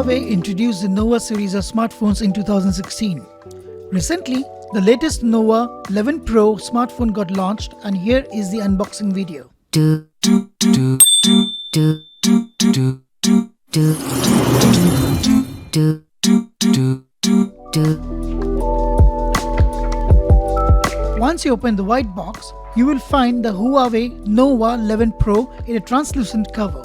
Huawei introduced the Nova series of smartphones in 2016. Recently, the latest Nova 11 Pro smartphone got launched, and here is the unboxing video. Once you open the white box, you will find the Huawei Nova 11 Pro in a translucent cover.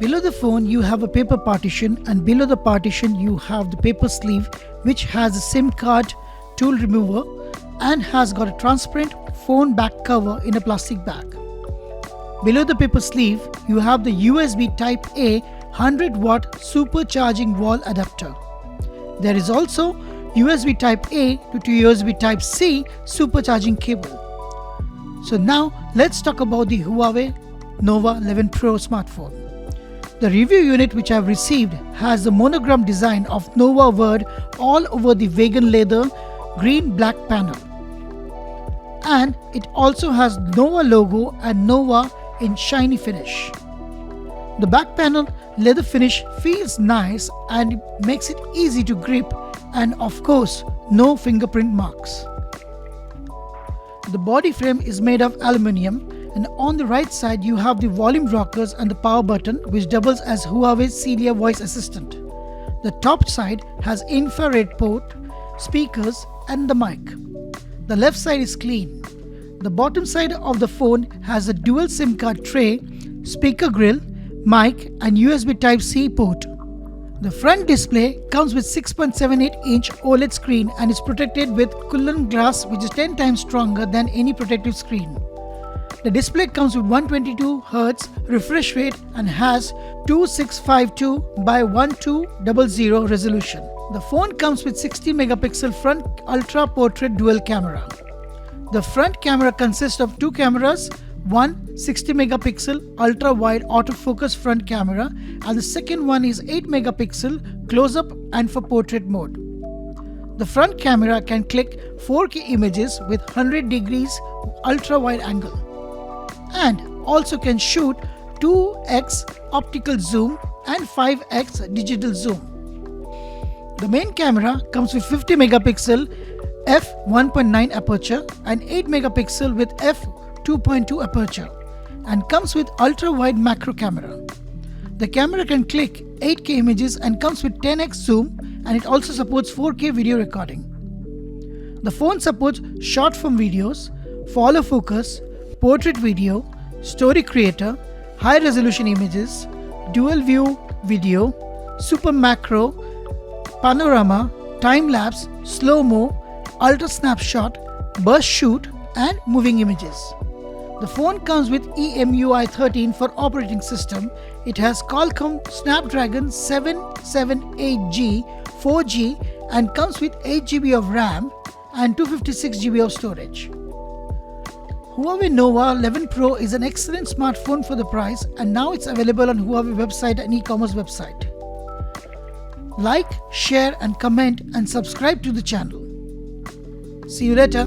Below the phone you have a paper partition, and below the partition you have the paper sleeve, which has a SIM card tool remover and has got a transparent phone back cover in a plastic bag. Below the paper sleeve you have the USB Type-A 100-watt supercharging wall adapter. There is also USB Type-A to USB Type-C supercharging cable. So now let's talk about the Huawei Nova 11 Pro smartphone. The review unit which I have received has the monogram design of Nova word all over the vegan leather green-black panel. And it also has Nova logo and Nova in shiny finish. The back panel leather finish feels nice and makes it easy to grip, and of course no fingerprint marks. The body frame is made of aluminium, and on the right side you have the volume rockers and the power button, which doubles as Huawei's Celia voice assistant. The top side has infrared port, speakers and the mic. The left side is clean. The bottom side of the phone has a dual SIM card tray, speaker grill, mic and USB Type-C port. The front display comes with 6.78-inch OLED screen and is protected with Kunlun Glass, which is 10 times stronger than any protective screen. The display comes with 122Hz refresh rate and has 2652 by 1200 resolution. The phone comes with 60-megapixel front ultra portrait dual camera. The front camera consists of two cameras, one 60-megapixel ultra-wide autofocus front camera, and the second one is 8-megapixel close-up and for portrait mode. The front camera can click 4K images with 100 degrees ultra-wide angle, and also can shoot 2x optical zoom and 5x digital zoom. The main camera comes with 50-megapixel f1.9 aperture and 8-megapixel with f2.2 aperture, and comes with ultra-wide macro camera. The camera can click 8K images and comes with 10x zoom, and it also supports 4K video recording. The phone supports short form videos, follow focus, portrait video, story creator, high resolution images, dual view video, super macro, panorama, time lapse, slow-mo, ultra snapshot, burst shoot and moving images. The phone comes with EMUI 13 for operating system. It has Qualcomm Snapdragon 778G 4G and comes with 8GB of RAM and 256GB of storage. Huawei Nova 11 Pro is an excellent smartphone for the price, and now it's available on Huawei website and e-commerce website. Like, share and comment and subscribe to the channel. See you later.